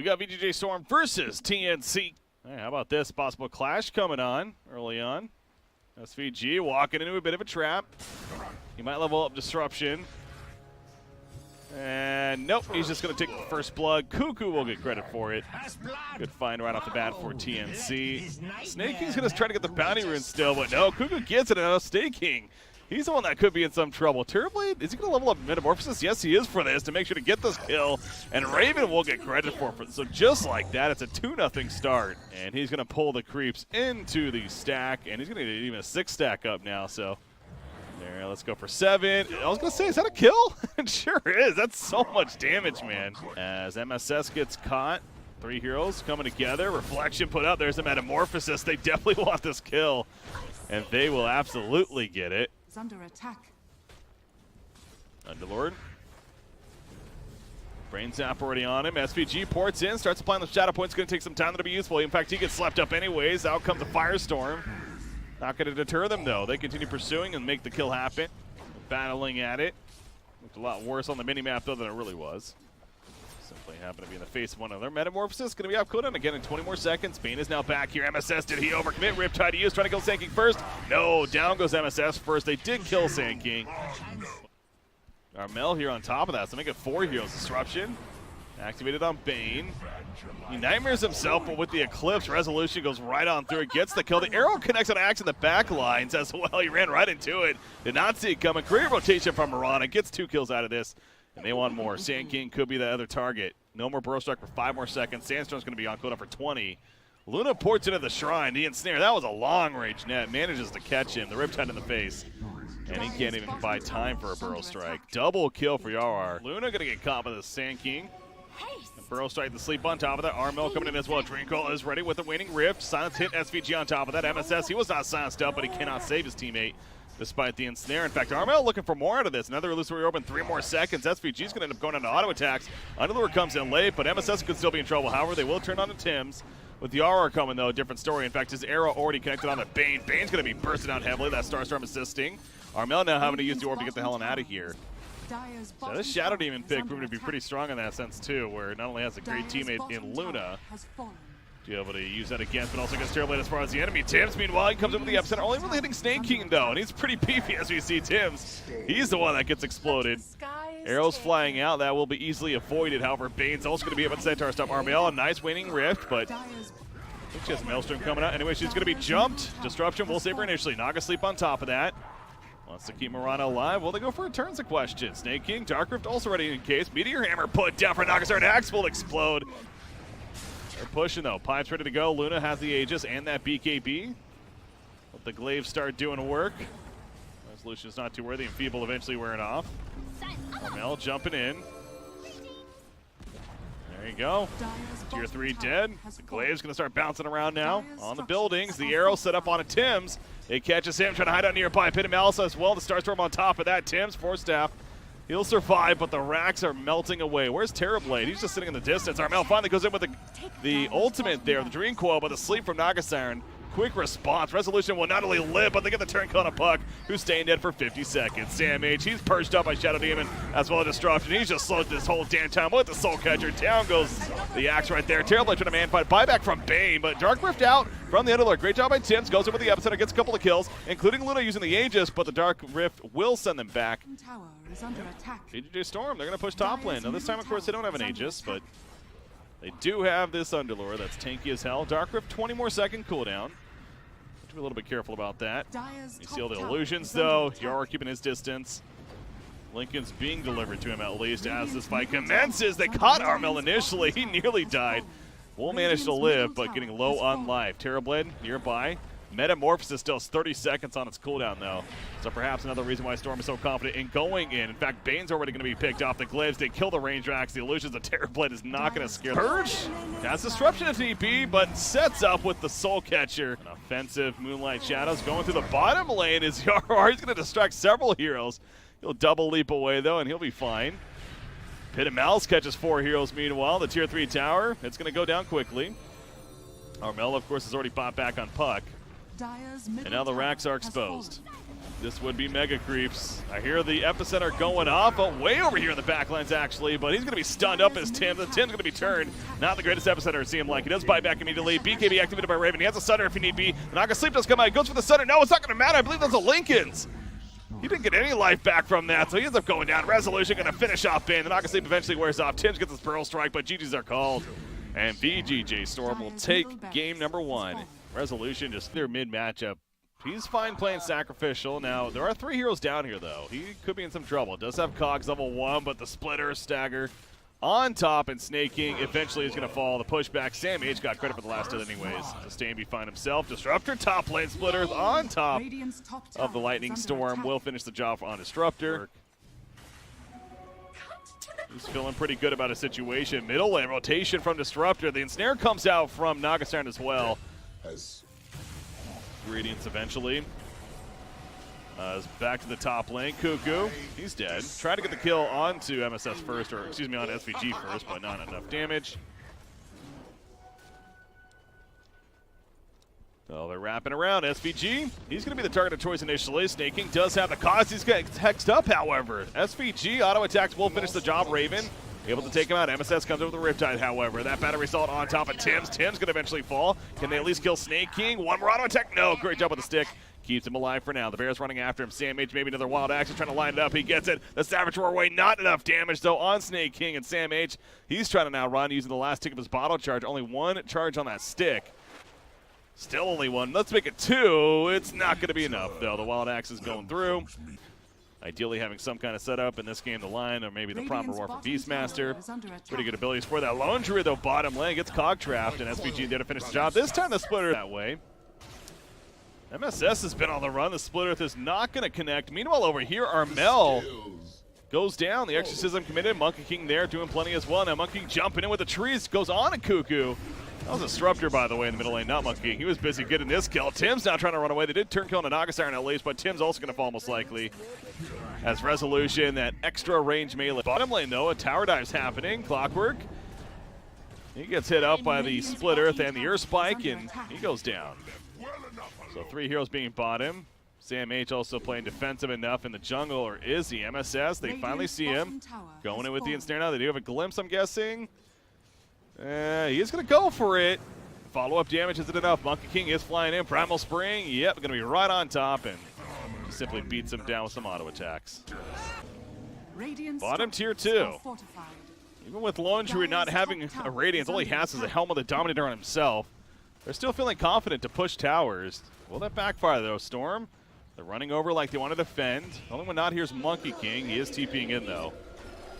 We got VGJ.Storm versus TNC. Hey, how about this possible clash coming on early on? SVG walking into a bit of a trap. He might level up Disruption. And nope, he's just going to take the first blood. Cuckoo will get credit for it. Good find right off the bat for TNC. Snake King's going to try to get the bounty rune still, but no, Cuckoo gets it, and now Snake King. He's the one that could be in some trouble. Terrorblade, is he going to level up Metamorphosis? Yes, he is for this to make sure to get this kill. And Raven will get credit for it. So just like that, it's a 2-0 start. And he's going to pull the creeps into the stack. And he's going to get even a 6-stack up now. So there, let's go for 7. I was going to say, is that a kill? It sure is. That's so much damage, man. As MSS gets caught. 3 heroes coming together. Reflection put out. There's a Metamorphosis. They definitely want this kill. And they will absolutely get it. Under attack. Underlord. Brain Zap already on him. SVG ports in, starts applying the Shadow Points. Going to take some time to be useful. In fact, he gets slept up anyways. Out comes a Firestorm. Not going to deter them, though. They continue pursuing and make the kill happen. Battling at it. Looked a lot worse on the minimap, though, than it really was. Simply happened to be in the face of one of their Metamorphosis. Going to be off cooldown again in 20 more seconds. Bane is now back here. MSS, did he overcommit? Riptide to use, trying to kill Sand King first. No, down goes MSS first. They did kill Sand King. Armel here on top of that, so make it 4 heroes. Disruption activated on Bane. He nightmares himself, but with the Eclipse, Resolution goes right on through it, gets the kill. The arrow connects on Axe in the back lines as well. He ran right into it. Did not see it coming. Great rotation from Mirana. Gets 2 kills out of this. And they want more. Sand King could be the other target. No more Burrow Strike for 5 more seconds. Sandstorm's going to be on cooldown for 20. Luna ports into the Shrine. The Ensnare. That was a long-range net. Manages to catch him. The Riptide in the face. And he can't even buy time for a Burrow Strike. Double kill for Yar. Luna going to get caught by the Sand King. And Burrow Strike to sleep on top of that. Armel coming in as well. Drinkle is ready with the Waning Rift. Silence hit SVG on top of that. MSS, he was not silenced up, but he cannot save his teammate. Despite the ensnare. In fact, Armel looking for more out of this. Another illusory open, 3 more seconds. SVG's going to end up going on to auto attacks. Underlord comes in late, but MSS could still be in trouble. However, they will turn on to Tim's. With the RR coming, though, different story. In fact, his arrow already connected on the Bane. Bane's going to be bursting out heavily. That Starstorm assisting. Armel now having to use the orb to get the hell out of here. So this Shadow Demon pick proving to be pretty strong in that sense, too, where it not only has a great teammate in Luna, to be able to use that against, but also gets Terrorblade as far as the enemy. Tim's, meanwhile, he comes in with the epicenter, only really hitting Snake King, though, and he's pretty beefy as we see Tim's. He's the one that gets exploded. Arrows flying out, that will be easily avoided. However, Bane's also going to be able to Centaur stop Armel. A nice Waning Rift, but I think she has Maelstrom coming out. Anyway, she's going to be jumped. Disruption will save her initially. Naga sleep on top of that. Wants to keep Mirana alive. Will they go for a turn's a question? Snake King, Dark Rift also ready in case. Meteor Hammer put down for Nagasar, and Axe will explode. They're pushing, though. Pipe's ready to go. Luna has the Aegis and that BKB. Let the glaives start doing work. Resolution's not too worthy, and Feeble eventually wearing off. Armel jumping in. There you go. Tier 3 dead. The glaive's going to start bouncing around now on the buildings. The arrow set up on a Tim's. It catches him, trying to hide out nearby. Pit him Alice as well. The Starstorm on top of that. Tim's, 4-staff. He'll survive, but the racks are melting away. Where's Terrorblade? He's just sitting in the distance. Armel finally goes in with the ultimate there, the Dream Coil, but the sleep from Nagasiren. Quick response. Resolution will not only live, but they get the turn kill on a Puck, who's staying dead for 50 seconds. Sam H, he's perched up by Shadow Demon, as well as Disruption. He's just slowed this whole damn time with the Soul Catcher. Down goes the Axe right there. Terrorblade trying to man fight. Buyback from Bane, but Dark Rift out from the Underlord. Great job by Tim's. Goes in with the epicenter, gets a couple of kills, including Luna using the Aegis, but the Dark Rift will send them back. VGJ.Storm, they're going to push top lane. Now this time, of course, they don't have an Aegis, but they do have this Underlord that's tanky as hell. Dark Rift, 20 more second cooldown. Be a little bit careful about that. You see all the illusions, though. Yar keeping his distance. Lincoln's being delivered to him, at least, as this fight commences. They caught Armel initially. He nearly died. Will manage to live, but getting low on life. Terrorblade nearby. Metamorphosis still has 30 seconds on its cooldown, though. So perhaps another reason why Storm is so confident in going in. In fact, Bane's already going to be picked off. The glaives, they kill the range racks. The illusions, the Terrorblade is not going to scare Purge. Has Disruption if need be, but sets up with the Soul Catcher. An offensive Moonlight Shadows going through the bottom lane is Yar. He's going to distract several heroes. He'll double leap away, though, and he'll be fine. Pit and Mouse catches 4 heroes, meanwhile. The Tier 3 tower, it's going to go down quickly. Armel, of course, has already popped back on Puck. And now the racks are exposed. This would be mega creeps. I hear the epicenter going off, way over here in the backlines actually, but he's going to be stunned up as Tim. The Tim's going to be turned. Not the greatest epicenter to see him like. He does buy back immediately. BKB activated by Raven. He has a Sunder if he need be. The Naga Sleep does come out. He goes for the Sunder. No, it's not going to matter. I believe those are Lincolns. He didn't get any life back from that, so he ends up going down. Resolution going to finish off Bane. The Naga Sleep eventually wears off. Tim gets his Pearl Strike, but GGs are called. And VGJ.Storm will take game number 1. Resolution just their mid matchup. He's fine playing sacrificial. Now, there are 3 heroes down here, though. He could be in some trouble. Does have Cogs level 1, but the Splitter, Stagger on top, and Snake King eventually is going to fall. The pushback, Sam H got credit for the last hit anyways. Sustain be fine himself. Disruptor top lane, Splitters on top of the Lightning Storm. Will finish the job on Disruptor. He's feeling pretty good about his situation. Middle lane rotation from Disruptor. The ensnare comes out from Nagasarn as well. Radiance eventually. Is back to the top lane. Cuckoo, he's dead. Tried to get the kill onto MSS first, or excuse me, on SVG first, but not enough damage. So they're wrapping around. SVG, he's going to be the target of choice initially. Snake King does have the cause. He's getting hexed up, however. SVG auto attacks will finish the job. Raven able to take him out. MSS comes over the Riptide, however. That battery assault on top of Tim's. Tim's going to eventually fall. Can they at least kill Snake King? One more auto attack. No, great job with the stick. Keeps him alive for now. The Bear's running after him. Sam H, maybe another wild action, trying to line it up. He gets it. The Savage Roar away. Not enough damage, though, on Snake King. And Sam H, he's trying to now run using the last tick of his bottle charge. Only 1 charge on that stick. Still only 1. Let's make it 2. It's not going to be enough, though. The wild axe is going through. Ideally having some kind of setup in this game, the line, or maybe the proper war for Beastmaster. Pretty good abilities for that. Lone Druid, though, bottom lane gets cog trapped, and SVG there to finish the job. This time the Splitter that way. MSS has been on the run. The Splitter is not going to connect. Meanwhile, over here, Armel goes down. The Exorcism committed. Monkey King there doing plenty as well. Now Monkey King jumping in with the trees. Goes on a Cuckoo. That was a Disruptor, by the way, in the middle lane, not Monkey King. He was busy getting this kill. Tim's now trying to run away. They did turn kill on Nagasarn at least, but Tim's also going to fall most likely. As Resolution, that extra range melee. Bottom lane, though, a tower dive's happening. Clockwork. He gets hit up by the Split Earth and the Earth Spike, and he goes down. So 3 heroes being bottom. Sam H also playing defensive enough in the jungle, or is he? MSS, they finally see him. Going in with the ensnare now. They do have a glimpse, I'm guessing. He is going to go for it. Follow-up damage isn't enough. Monkey King is flying in. Primal Spring, yep, going to be right on top, and simply beats him down with some auto attacks. Bottom tier 2. Even with Lone Druid not having a Radiance, all he has is a Helm of the Dominator on himself. They're still feeling confident to push towers. Will that backfire, though, Storm? They're running over like they want to defend. The only one not here is Monkey King. He is TPing in, though.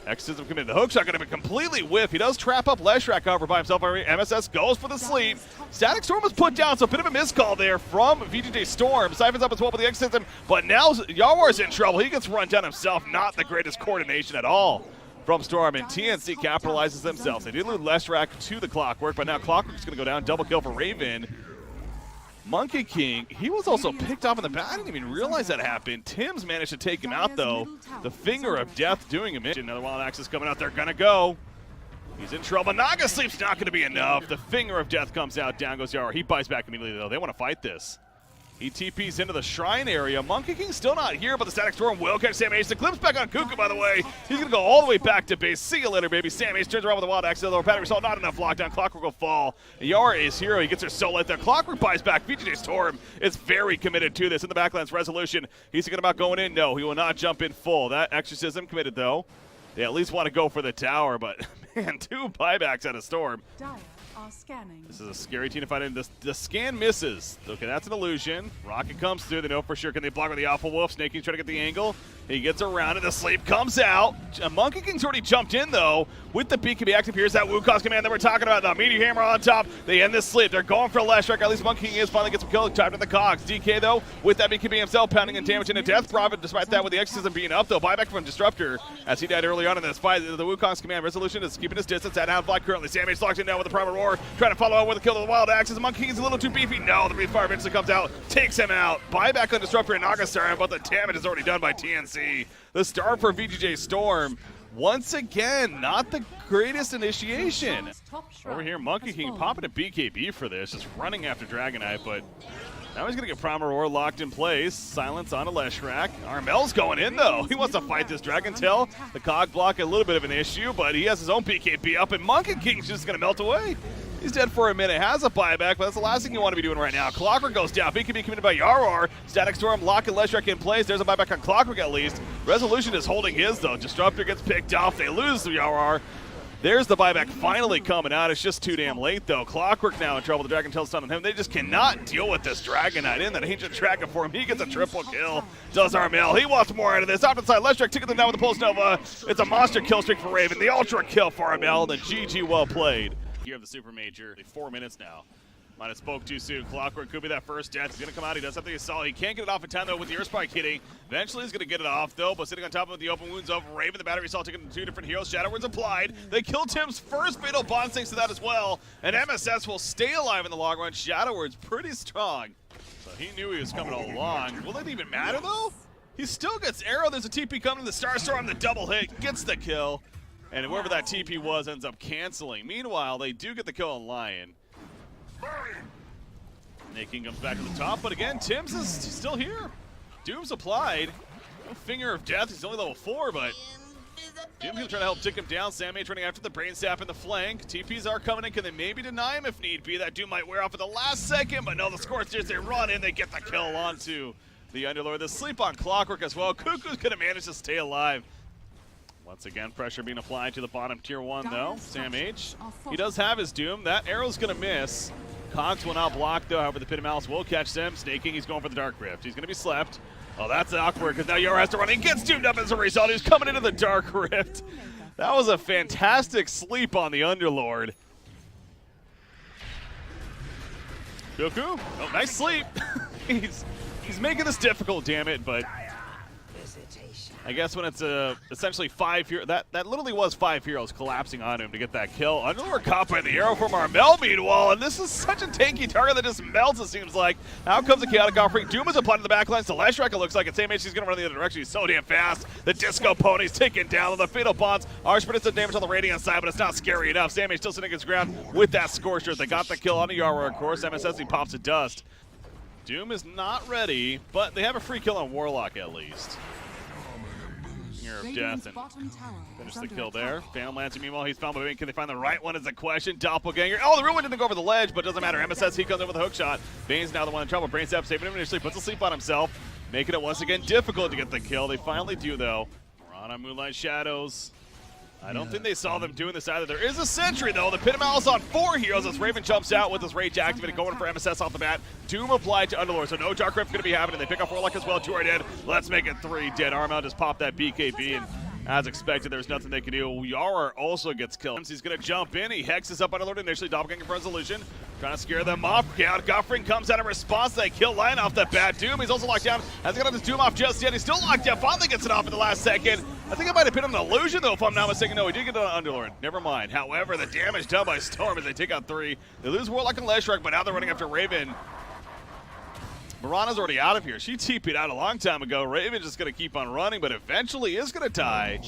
Exorcism committed. The hookshot going to be completely whiff. He does trap up Leshrac, however, by himself. MSS goes for the sleep. Static Storm was put down, so a bit of a miscall there from VGJ.Storm. Siphons up as well with the Exorcism, but now Yawar's in trouble. He gets run down himself. Not the greatest coordination at all from Storm, and TNC capitalizes themselves. They did lose Leshrac to the Clockwork, but now Clockwork's going to go down. Double kill for Raven. Monkey King, he was also picked off in the back. I didn't even realize that happened. Tim's managed to take him out, though. The Finger of Death doing him in. Another wild axis coming out. They're going to go. He's in trouble. Naga Sleep's not going to be enough. The Finger of Death comes out. Down goes Yara. He bites back immediately, though. They want to fight this. He TPs into the Shrine area. Monkey King's still not here, but the Static Storm will catch Sam H. The clip's back on Cuckoo, by the way. He's going to go all the way back to base. See you later, baby. Sam H. turns around with a wild axe. The battery result, not enough lockdown. Clockwork will fall. Yara is hero. He gets her soul light there. Clockwork buys back. VGJ.Storm is very committed to this. In the backlands, Resolution. He's thinking about going in. No, he will not jump in full. That Exorcism committed, though. They at least want to go for the tower, but, man, 2 buybacks out of Storm. This is a scary team to fight in. The scan misses. Okay, that's an illusion. Rocket comes through. They know for sure. Can they block with the Alpha Wolf? Snake King's trying to get the angle. He gets around it. The sleep comes out. Monkey King's already jumped in, though, with the BKB active. Here's that Wukong's command that we're talking about. The Meteor Hammer on top. They end this sleep. They're going for a Leshrac. At least Monkey King is finally gets some kill. Tied to the cogs. DK, though, with that BKB himself, pounding and damage into Death Prophet. Despite that, with the Exorcism being up, though, buyback from Disruptor as he died early on in this fight. The Wukong's command Resolution is keeping his distance at Outfly currently. Sam H locked in now with the Primal Roar, trying to follow up with a kill to the Wild Axes. Monkey King's a little too beefy. No, the Breathe Fire eventually comes out, takes him out. Buyback on Disruptor and Nagasarn, but the damage is already done by TNC. The start for VGJ.Storm. Once again, not the greatest initiation. Over here, Monkey King popping a BKB for this, just running after Dragonite, but Now he's going to get Primal Roar locked in place. Silence on a Leshrac. Armel's going in, though. He wants to fight this Dragon Tail. The cog block, a little bit of an issue, but he has his own PKP up, and Monkey King's just going to melt away. He's dead for a minute. Has a buyback, but that's the last thing you want to be doing right now. Clockwork goes down. BKB committed by Yaror. Static Storm locking Leshrac in place. There's a buyback on Clockwork at least. Resolution is holding his, though. Disruptor gets picked off. They lose to Yaror. There's the buyback finally coming out. It's just too damn late, though. Clockwork now in trouble. The Dragon Tail's stun on him. They just cannot deal with this Dragonite in that ancient Dragon for him. He gets a triple kill. Does Armel. He wants more out of this. Off to the side, Leshrac taking them down with the Pulse Nova. It's a monster kill streak for Raven. The ultra kill for Armel. The GG well played. Here of the Super Major. 4 minutes now. Might have spoke too soon. Clockwork could be that first death. He's going to come out. He does something he saw. He can't get it off in time, though, with the Earth Spike hitting. Eventually, he's going to get it off, though, but sitting on top of the open wounds of Raven. The battery saw taking 2 different heroes. Shadow Word's applied. They kill Tim's first fatal bond thanks to that as well. And MSS will stay alive in the long run. Shadow Word's pretty strong. So he knew he was coming all along. Will it even matter, though? He still gets arrow. There's a TP coming. The Starstorm, the double hit, gets the kill. And whoever that TP was ends up canceling. Meanwhile, they do get the kill on Lion. Naking comes back to the top, but again, Tim's is still here. Doom's applied. No finger of death. He's only level 4, but Doom's gonna try to help tick him down. Samage running after the brain sap in the flank. TPs are coming in. Can they maybe deny him if need be? That Doom might wear off at the last second, but no, the Scorchers, they run in. They get the kill onto the Underlord. The sleep on Clockwork as well. Cuckoo's gonna manage to stay alive. Once again, pressure being applied to the bottom tier 1, though. Sam H. He does have his Doom. That arrow's going to miss. Cogs will not block, though. However, the Pit of Malice will catch them. Snaking, he's going for the Dark Rift. He's going to be slept. Oh, that's awkward, because now Yoro has to run. He gets doomed up as a result. He's coming into the Dark Rift. That was a fantastic sleep on the Underlord. Cuckoo. Oh, nice sleep. he's making this difficult, damn it, but I guess when it's essentially 5 heroes, that literally was 5 heroes collapsing on him to get that kill. Underlord caught by the arrow from Armel, meanwhile, and this is such a tanky target that just melts, it seems like. Out comes the Chaotic Offering. Doom is applied to the backlines. To Leshrac, it looks like. Same H, he's going to run the other direction. He's so damn fast. The Disco Pony's taken down. The Fatal Bonds are spreading some damage on the Radiant side, but it's not scary enough. Sam H still sitting his ground with that Scorcher. They got the kill on the Yarrow, of course. MSS, he pops a dust. Doom is not ready, but they have a free kill on Warlock at least. Of death and finish the kill there. Phantom Lancer, meanwhile, he's found by Bane. Can they find the right one is the question. Doppelganger. Oh, the Ruin didn't go over the ledge, but doesn't matter. MSS, he comes in with a hook shot. Bane's now the one in trouble. Brain Sap saving him initially, puts a sleep on himself, making it once again difficult to get the kill. They finally do, though. We're on Moonlight Shadows. I don't think they saw them doing this either. There is a sentry, though. The Pit of Malice on 4 heroes as Raven jumps out with his Rage activated, going for MSS off the bat. Doom applied to Underlord, so no Dark Rift going to be happening. They pick up Warlock as well. 2 are dead. Let's make it 3 dead. Armel just popped that BKB, and as expected, there's nothing they can do. Yara also gets killed. He's going to jump in. He hexes up Underlord initially. Doppelganger for Resolution. Trying to scare them off. Goffring comes out in response. They kill Lion off the bat. Doom, he's also locked down. Hasn't got his Doom off just yet. He's still locked down. Finally gets it off in the last second. I think it might have been an illusion, though, if I'm not mistaken. No, he did get it on Underlord. Never mind. However, the damage done by Storm as they take out 3. They lose Warlock and Leshrac, but now they're running after Raven. Mirana's already out of here. She TP'd out a long time ago. Raven's just going to keep on running, but eventually is going to die.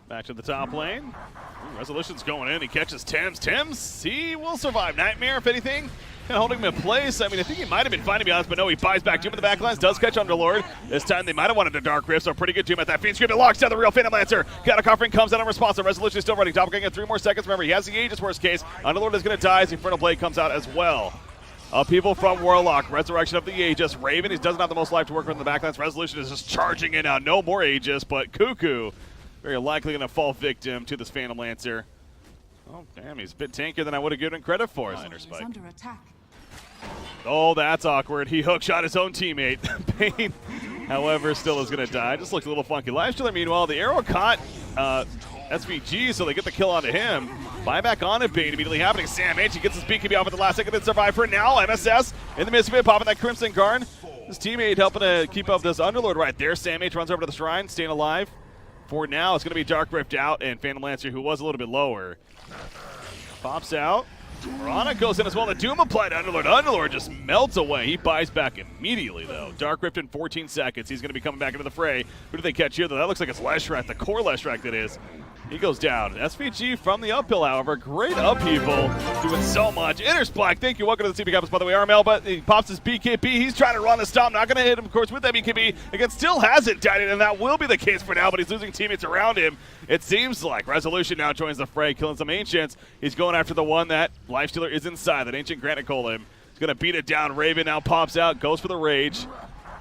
Back to the top lane. Ooh, Resolution's going in. He catches Tim's. Tim's, he will survive. Nightmare, if anything, kind of holding him in place. I mean, I think he might have been fine, to be honest, but no, he buys back. Doom in the backlines, does catch Underlord. This time they might have wanted a Dark Rift, so pretty good Doom at that. Fiend Scream, it locks down the real Phantom Lancer. Chaotic Offering comes out in response. The Resolution is still running. Doppelganger 3 more seconds. Remember, he has the Aegis, worst case. Underlord is going to die as Infernal Blade comes out as well. People from Warlock, Resurrection of the Aegis. Raven, he doesn't have the most life to work with in the backlines. Resolution is just charging in now. No more Aegis, but Cuckoo very likely going to fall victim to this Phantom Lancer. Oh, damn, he's a bit tankier than I would have given him credit for. Spike. Oh, that's awkward. He hookshot his own teammate. Bane, however, still is going to die. Just looks a little funky. Lifestealer, meanwhile, the arrow caught SVG, so they get the kill onto him. Buyback on it, Bane immediately happening. Sam H, he gets his BKB off at the last second, then survive for now. MSS in the midst of it, popping that Crimson Guard. His teammate helping to keep up this Underlord right there. Sam H runs over to the shrine, staying alive. For now, it's going to be Dark Rift out, and Phantom Lancer, who was a little bit lower, pops out. Mirana goes in as well. The Doom applied to Underlord. Underlord just melts away. He buys back immediately, though. Dark Rift in 14 seconds. He's going to be coming back into the fray. Who do they catch here, though? That looks like it's Leshrac, the core Leshrac that is. He goes down. SVG from the uphill, however. Great upheaval. Doing so much. Interspike. Thank you. Welcome to the CP Campus, by the way. RML, but he pops his BKB. He's trying to run the stop. Not going to hit him, of course, with that BKB. Again, still hasn't died, and that will be the case for now, but he's losing teammates around him. It seems like Resolution now joins the fray, killing some Ancients. He's going after the one that Lifestealer is inside, that Ancient Granite Golem. He's going to beat it down. Raven now pops out, goes for the Rage.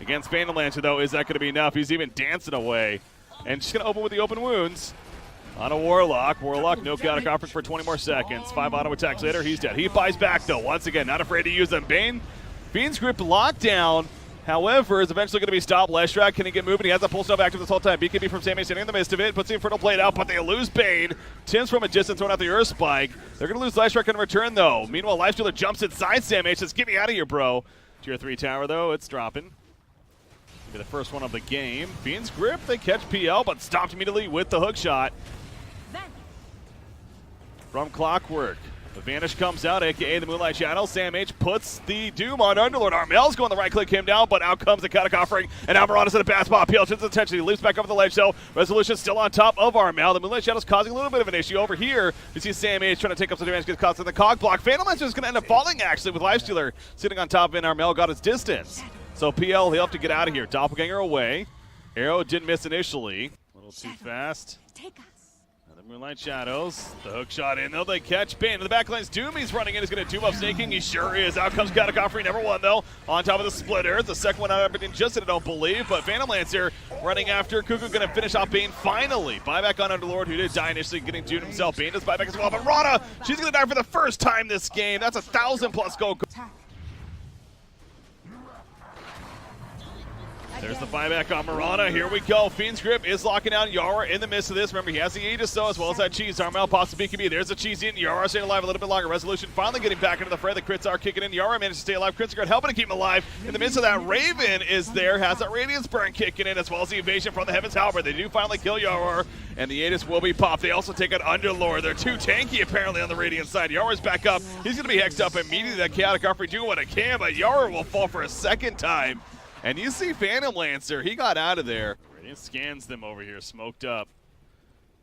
Against Phantom Lancer, though, is that going to be enough? He's even dancing away. And just going to open with the open wounds. On a Warlock. Warlock, no chaotic offering for 20 more seconds. 5 auto attacks later, he's dead. He buys back, though. Once again, not afraid to use them. Bane, Fiend's Grip lockdown, however, is eventually going to be stopped. Leshrac, can he get moving? He has that pull stuff active this whole time. BKB from Sammy standing in the midst of it. Puts the Infernal Blade out, but they lose Bane. Tim's from a distance throwing out the Earth Spike. They're going to lose Leshrac in return, though. Meanwhile, Lifestealer jumps inside Sammy. Says, get me out of here, bro. Tier 3 tower, though, it's dropping. Be the first one of the game. Fiend's Grip, they catch PL, but stopped immediately with the hook shot. From Clockwork, the Vanish comes out, a.k.a. the Moonlight Shadow. Sam H puts the Doom on Underlord. Armel's going the right click him down, but out comes the Chaotic Offering, and Alvarada's in a bad spot. PL turns his attention. He leaps back over the ledge, so Resolution still on top of Armel. The Moonlight Shadow's causing a little bit of an issue over here. You see Sam H trying to take up some damage, gets caught in the cog block. Phantom Lancer is going to end up falling, actually, with Lifestealer sitting on top of it, and Armel got his distance. So PL, he'll have to get out of here. Doppelganger away. Arrow didn't miss initially. A little too fast. Moonlight Shadows, the hook shot in, though they catch Bane. In the back lane's Doom, he's running in, he's going to Doom up snaking, he sure is. Out comes Chaotic Offering, number one though, on top of the splitter. The second one out of everything just hit, I don't believe, but Phantom Lancer running after Cuckoo, going to finish off Bane finally. Buyback on Underlord, who did die initially, getting Doom himself. Bane does buyback as well, but Rana, she's going to die for the first time this game. That's 1,000+ gold. There's the buyback on Marana. Here we go. Fiend's Grip is locking down Yara in the midst of this. Remember, he has the Aegis, though, as well as that cheese. Armel pops the BKB. There's the cheese in. Yara staying alive a little bit longer. Resolution finally getting back into the fray. The crits are kicking in. Yara managed to stay alive. Crits are helping to keep him alive. In the midst of that, Raven is there. Has that Radiance Burn kicking in, as well as the evasion from the Heavens Halberd. They do finally kill Yara, and the Aegis will be popped. They also take out Underlord. They're too tanky, apparently, on the Radiant side. Yara's back up. He's going to be hexed up immediately. That Chaotic Offering doing what it can, but Yara will fall for a second time. And you see Phantom Lancer, he got out of there. Radiant scans them over here, smoked up.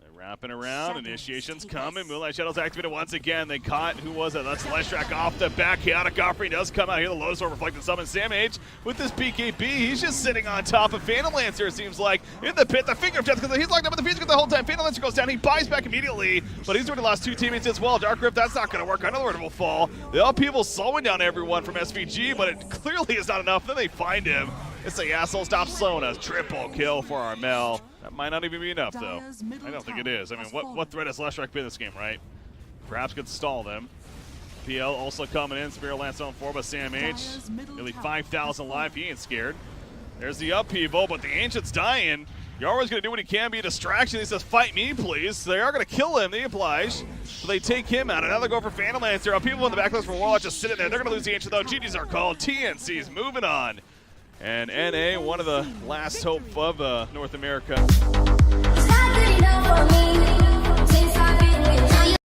They're wrapping around, initiation's coming. Moonlight Shadow's activated once again. They caught, who was it? That's Leshrac off the back. Chaotic Offering does come out here. The Lotus Orb reflected summon. Sam H with this BKB. He's just sitting on top of Phantom Lancer, it seems like. In the pit, the Finger of Death, because he's locked up with the Finger Grip the whole time. Phantom Lancer goes down. He buys back immediately, but he's already lost 2 teammates as well. Dark Grip, that's not going to work. Underlord will fall. The upheaval slowing down everyone from SVG, but it clearly is not enough. Then they find him. It's the asshole stop slowing us. Triple kill for Armel. That might not even be enough, though. I don't think it is. I mean, what threat has Leshrac been this game, right? Perhaps could stall them. PL also coming in. Spirit Lance on 4 by Sam H. Nearly 5,000 life. He ain't scared. There's the upheaval, but the Ancient's dying. Yara's going to do what he can, be a distraction. He says, fight me, please. They are going to kill him, they oblige. So they take him out. Another go for Phantom Lancer. People in the backlist for Warlock just sitting there. They're going to lose the Ancient, though. GGs are called. TNC's moving on. And NA, one of the last hope of North America.